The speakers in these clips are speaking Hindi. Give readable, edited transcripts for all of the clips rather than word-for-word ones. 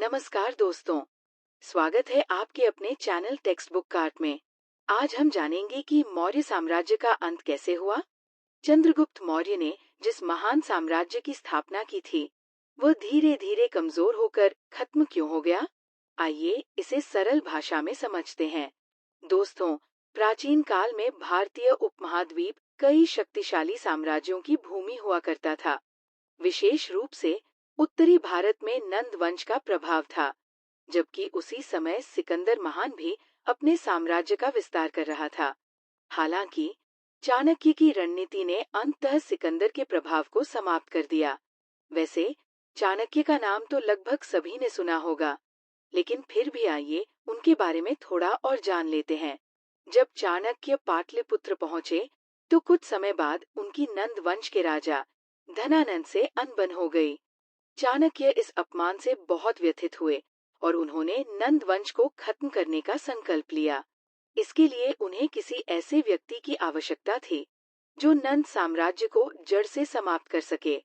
नमस्कार दोस्तों, स्वागत है आपके अपने चैनल टेक्स्ट बुक कार्ट में। आज हम जानेंगे कि मौर्य साम्राज्य का अंत कैसे हुआ। चंद्रगुप्त मौर्य ने जिस महान साम्राज्य की स्थापना की थी, वो धीरे धीरे कमजोर होकर खत्म क्यों हो गया। आइए इसे सरल भाषा में समझते हैं। दोस्तों, प्राचीन काल में भारतीय उपमहाद्वीप कई शक्तिशाली साम्राज्यों की भूमि हुआ करता था। विशेष रूप से उत्तरी भारत में नंद वंश का प्रभाव था, जबकि उसी समय सिकंदर महान भी अपने साम्राज्य का विस्तार कर रहा था। हालांकि चाणक्य की रणनीति ने अंततः सिकंदर के प्रभाव को समाप्त कर दिया। वैसे चाणक्य का नाम तो लगभग सभी ने सुना होगा, लेकिन फिर भी आइए उनके बारे में थोड़ा और जान लेते हैं। जब चाणक्य पाटलिपुत्र पहुंचे, तो कुछ समय बाद उनकी नंद वंश के राजा धनानंद से अनबन हो गई। चाणक्य इस अपमान से बहुत व्यथित हुए और उन्होंने नंद वंश को खत्म करने का संकल्प लिया। इसके लिए उन्हें किसी ऐसे व्यक्ति की आवश्यकता थी जो नंद साम्राज्य को जड़ से समाप्त कर सके।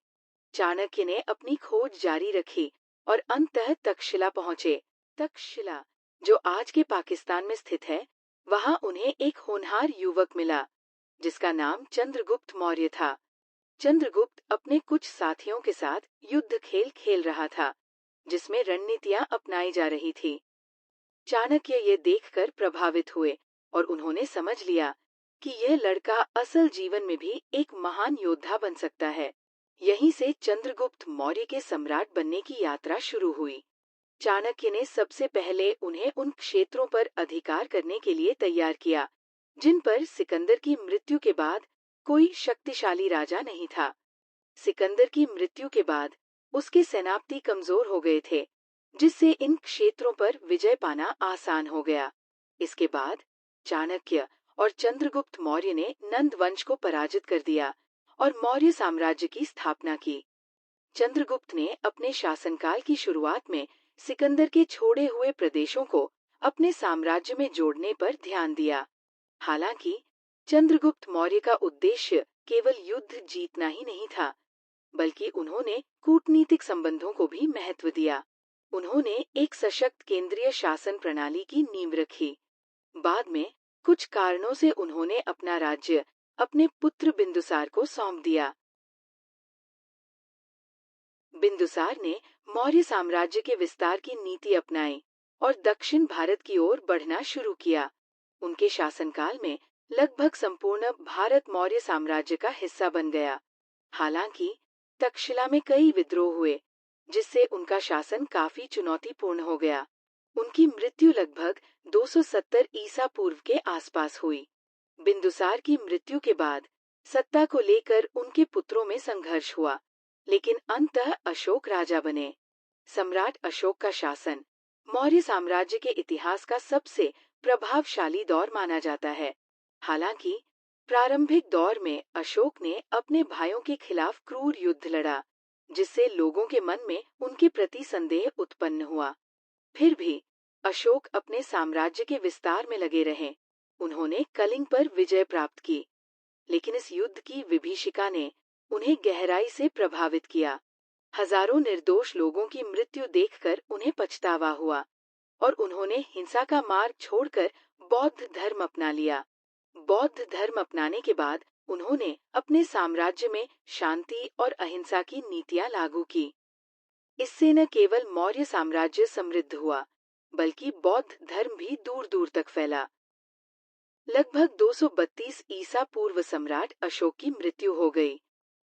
चाणक्य ने अपनी खोज जारी रखी और अंततः तक्षशिला पहुंचे। तक्षशिला, जो आज के पाकिस्तान में स्थित है, वहां उन्हें एक होनहार युवक मिला जिसका नाम चंद्रगुप्त मौर्य था। चंद्रगुप्त अपने कुछ साथियों के साथ युद्ध खेल खेल रहा था, जिसमें रणनीतियां अपनाई जा रही थी। चाणक्य ये देखकर प्रभावित हुए और उन्होंने समझ लिया कि यह लड़का असल जीवन में भी एक महान योद्धा बन सकता है। यहीं से चंद्रगुप्त मौर्य के सम्राट बनने की यात्रा शुरू हुई। चाणक्य ने सबसे पहले उन्हें उन क्षेत्रों पर अधिकार करने के लिए तैयार किया जिन पर सिकंदर की मृत्यु के बाद कोई शक्तिशाली राजा नहीं था। सिकंदर की मृत्यु के बाद उसके सेनापति कमजोर हो गए थे, जिससे इन क्षेत्रों पर विजय पाना आसान हो गया। इसके बाद चाणक्य और चंद्रगुप्त मौर्य ने नंद वंश को पराजित कर दिया और मौर्य साम्राज्य की स्थापना की। चंद्रगुप्त ने अपने शासनकाल की शुरुआत में सिकंदर के छोड़े हुए प्रदेशों को अपने साम्राज्य में जोड़ने पर ध्यान दिया। हालांकि चंद्रगुप्त मौर्य का उद्देश्य केवल युद्ध जीतना ही नहीं था, बल्कि उन्होंने कूटनीतिक संबंधों को भी महत्व दिया। उन्होंने एक सशक्त केंद्रीय शासन प्रणाली की नींव रखी। बाद में कुछ कारणों से उन्होंने अपना राज्य अपने पुत्र बिंदुसार को सौंप दिया। बिंदुसार ने मौर्य साम्राज्य के विस्तार की नीति अपनाई और दक्षिण भारत की ओर बढ़ना शुरू किया। उनके शासनकाल में लगभग संपूर्ण भारत मौर्य साम्राज्य का हिस्सा बन गया। हालांकि तक्षशिला में कई विद्रोह हुए, जिससे उनका शासन काफी चुनौतीपूर्ण हो गया। उनकी मृत्यु लगभग 270 ईसा पूर्व के आसपास हुई। बिंदुसार की मृत्यु के बाद सत्ता को लेकर उनके पुत्रों में संघर्ष हुआ, लेकिन अंततः अशोक राजा बने। सम्राट अशोक का शासन मौर्य साम्राज्य के इतिहास का सबसे प्रभावशाली दौर माना जाता है। हालांकि प्रारंभिक दौर में अशोक ने अपने भाइयों के खिलाफ क्रूर युद्ध लड़ा, जिससे लोगों के मन में उनके प्रति संदेह उत्पन्न हुआ। फिर भी अशोक अपने साम्राज्य के विस्तार में लगे रहे। उन्होंने कलिंग पर विजय प्राप्त की, लेकिन इस युद्ध की विभीषिका ने उन्हें गहराई से प्रभावित किया। हजारों निर्दोष लोगों की मृत्यु देखकर उन्हें पछतावा हुआ और उन्होंने हिंसा का मार्ग छोड़कर बौद्ध धर्म अपना लिया। बौद्ध धर्म अपनाने के बाद उन्होंने अपने साम्राज्य में शांति और अहिंसा की नीतियां लागू की। इससे न केवल मौर्य साम्राज्य समृद्ध हुआ, बल्कि बौद्ध धर्म भी दूर दूर तक फैला। लगभग 232 ईसा पूर्व सम्राट अशोक की मृत्यु हो गई।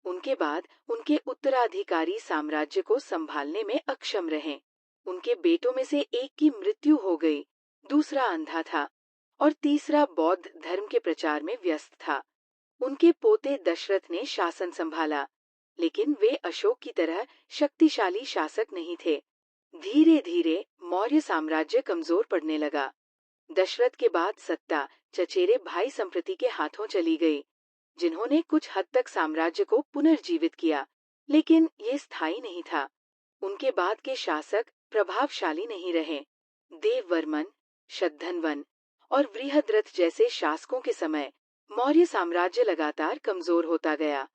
उनके बाद उनके उत्तराधिकारी साम्राज्य को संभालने में अक्षम रहे। उनके बेटों में से एक की मृत्यु हो गई, दूसरा अंधा था और तीसरा बौद्ध धर्म के प्रचार में व्यस्त था। उनके पोते दशरथ ने शासन संभाला, लेकिन वे अशोक की तरह शक्तिशाली शासक नहीं थे। धीरे धीरे मौर्य साम्राज्य कमजोर पड़ने लगा। दशरथ के बाद सत्ता चचेरे भाई संप्रति के हाथों चली गई, जिन्होंने कुछ हद तक साम्राज्य को पुनर्जीवित किया, लेकिन ये स्थायी नहीं था। उनके बाद के शासक प्रभावशाली नहीं रहे। देववर्मन, शतधन्वन और वृहद्रथ जैसे शासकों के समय मौर्य साम्राज्य लगातार कमजोर होता गया।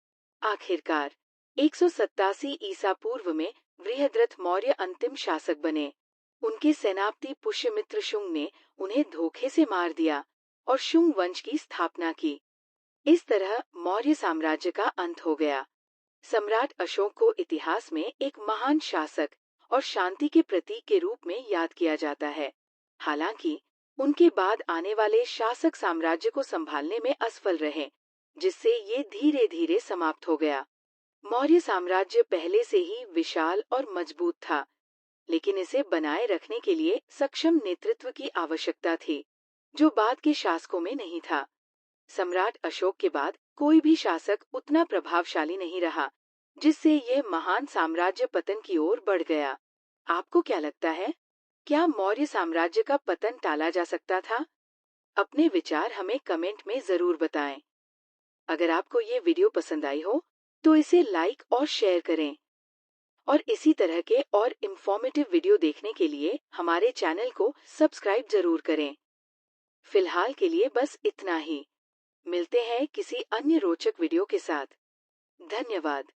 आखिरकार 187 ईसा पूर्व में वृहद्रथ मौर्य अंतिम शासक बने, उनके सेनापति पुष्यमित्र शुंग ने उन्हें धोखे से मार दिया और शुंग वंश की स्थापना की। इस तरह मौर्य साम्राज्य का अंत हो गया। सम्राट अशोक को इतिहास में एक महान शासक और शांति के प्रतीक के रूप में याद किया जाता है। हालांकि उनके बाद आने वाले शासक साम्राज्य को संभालने में असफल रहे, जिससे ये धीरे धीरे समाप्त हो गया। मौर्य साम्राज्य पहले से ही विशाल और मजबूत था, लेकिन इसे बनाए रखने के लिए सक्षम नेतृत्व की आवश्यकता थी, जो बाद के शासकों में नहीं था। सम्राट अशोक के बाद कोई भी शासक उतना प्रभावशाली नहीं रहा, जिससे यह महान साम्राज्य पतन की ओर बढ़ गया। आपको क्या लगता है, क्या मौर्य साम्राज्य का पतन टाला जा सकता था? अपने विचार हमें कमेंट में जरूर बताएं। अगर आपको ये वीडियो पसंद आई हो तो इसे लाइक और शेयर करें, और इसी तरह के और इन्फॉर्मेटिव वीडियो देखने के लिए हमारे चैनल को सब्सक्राइब जरूर करें। फिलहाल के लिए बस इतना ही। मिलते हैं किसी अन्य रोचक वीडियो के साथ। धन्यवाद।